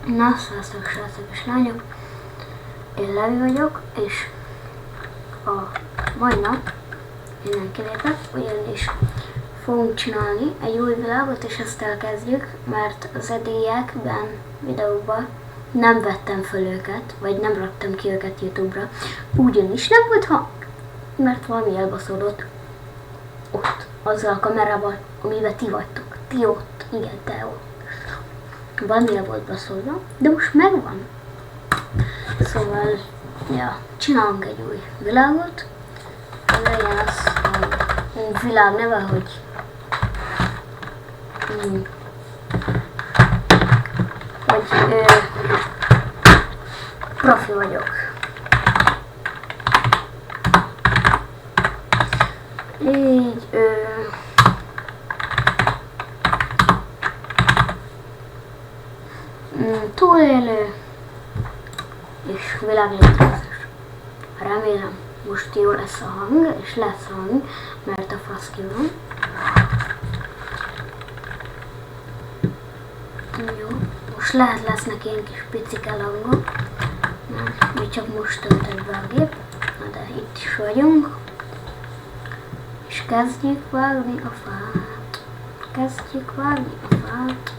Na, sziasztok, srácok és lányok! Én Levi vagyok, és a mai nap innen kilépek, ugyanis fogunk csinálni egy új világot, és ezt elkezdjük, mert az eddigiekben videóban nem vettem föl őket, vagy nem raktam ki őket YouTube-ra, ugyanis nem volt hang, mert valami elbaszódott ott, azzal a kamerával, amiben ti vagytok. Ti ott, igen, te ott. Valami el volt baszódva, de most megvan. Szóval, ja, csinálunk egy új világot. Legyen az a világ neve, hogy profi vagyok. Így túlélő és világlétrehozás. Remélem most jó lesz a hang, és lesz hang, mert a fasz ki van. Jó, most lesznek ilyen kis picike hangok, mert mi csak most töltött be a gép, na de itt is vagyunk. És kezdjük vágni a fát. Kezdjük vágni a fát.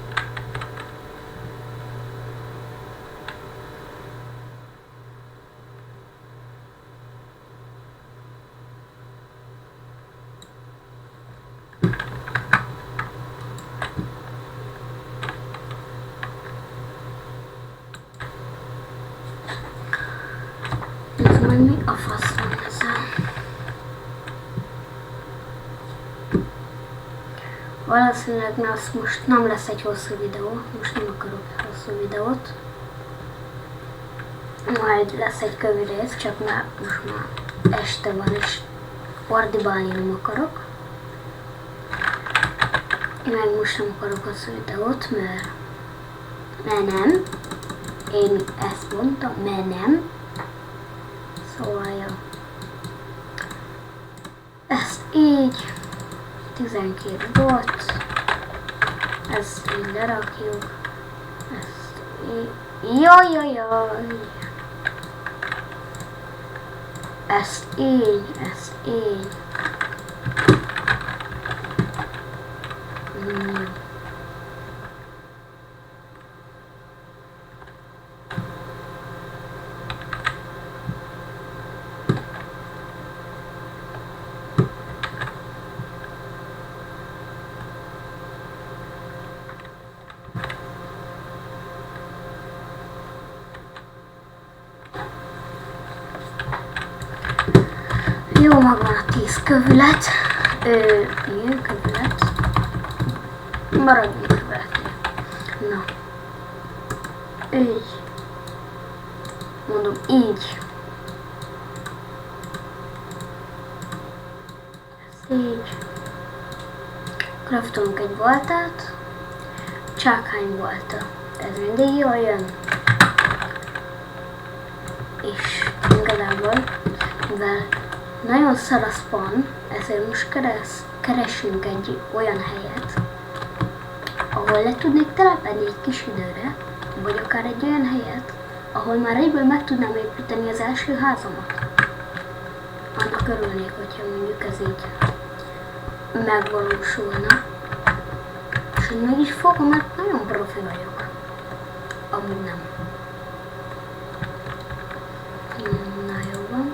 Ez majd mi a fasz van ezzel? Valószínűleg most nem lesz egy hosszú videó, most nem akarok egy hosszú videót. Majd lesz egy kövi rész, csak már most már este van és ordibálni nem akarok. Meg most nem akarok hosszú videót, mert nem. Én ezt mondtam, mert nem. Szóval ja. Ezt így. 12 volt. Ezt így lerakjuk. Ezt így. Jajajaj. Ezt így. Ezt így. Jó, magvan a 10 kövület. Igen, kövület. Maradjunk kövületnél. Na. Így. Mondom, így. Ez így. Craftolunk egy baltát. Csákhány balta. Ez mindig jól jön. És igazából, mivel nagyon szar a spawn, ezért most keresünk egy olyan helyet, ahol le tudnék telepedni egy kis időre, vagy akár egy olyan helyet, ahol már egyből meg tudnám építeni az első házamat. Annak örülnék, hogyha mondjuk ez így megvalósulna. És hogy meg is fogom, mert nagyon profi vagyok. Amúgy nem. Na jó van.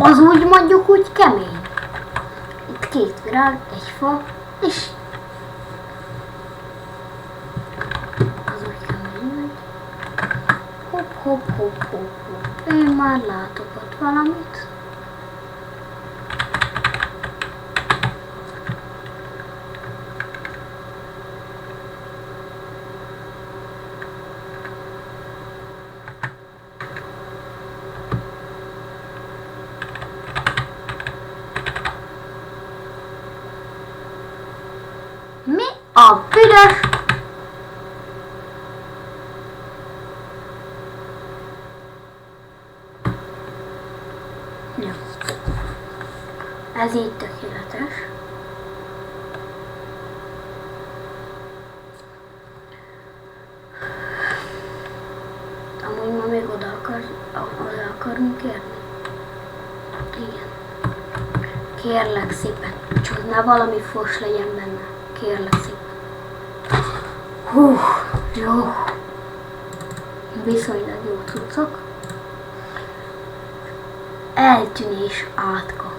Az úgy mondjuk úgy kemény. Itt 2 virág, egy fa, és az úgy kemény megy. Hopp, hopp, hopp, hopp, hopp. Én már látok ott valamit. Mi a büdös Ja. Ez így tökéletes. Amúgy ma még oda akarunk érni? Igen. Kérlek szépen, csak ne valami fos legyen benne. Kérlek szépen. Hú, jó. Viszonylag jó cuccok. Eltűnés átka.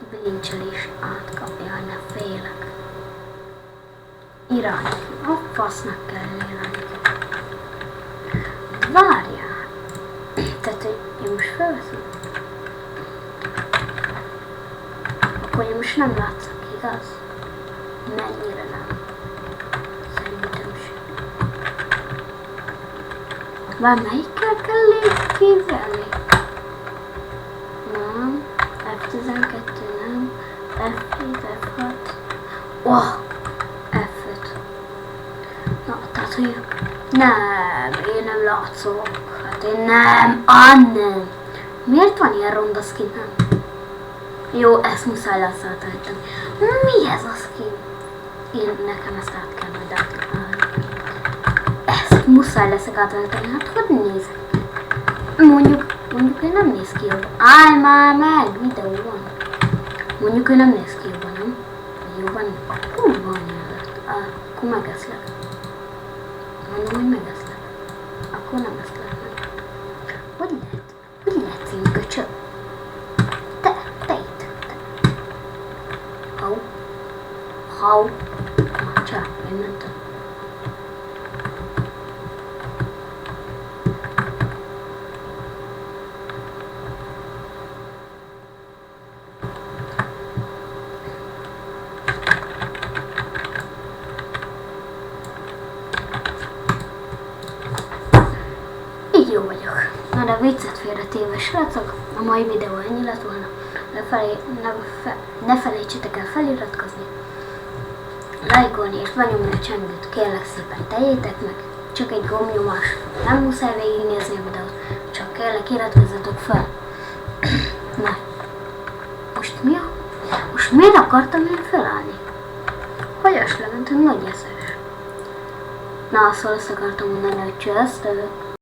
Bilincselés átka. Jaj, ne félek. Irány. A fasznak kell irányítani. Várjál. Tehát, hogy én most felveszem. Akkor én most nem látszok, igaz? Mennyire nem. Szerintem sem. Már melyikkel kell képzelni? Nem. F12 nem. F7, F6. Oh! F5. Na, tehát, hogy nem, én nem látszok. Hát én nem. Nem. Miért van ilyen ronda skinem? Jó, ezt muszáj lesz átállítani. Mi ez a skin? Nekem ezt át kell majd átállítani. Ezt muszáj leszek átállítani. Hát hogy nézek? Mondjuk ő nem néz ki jobban. Állj már meg, videó van. Mondjuk ő nem néz ki jobban, nem? Jobban? Akkor van előtt. Akkor megeszlek. Mondom, hogy megeszlek. Akkor nem eszlek meg. Hogy lehet? Hogy lehet én köcsög? Hau. Csá, én mentem. Így jó vagyok. Na de viccet félretéve, srácok, a mai videó ennyi lett volna. Ne felejtsétek el feliratkozni, lájkolni és benyomni a csengőt, kérlek szépen tegyétek meg, csak egy gombnyomás, nem muszáj végignézni a videót, csak kérlek iratkozzatok fel. Na, most mi a? Most miért akartam én felállni? Hagyas lementem, nagy eszes. Na, szóval azt akartam mondani, hogy csőztök.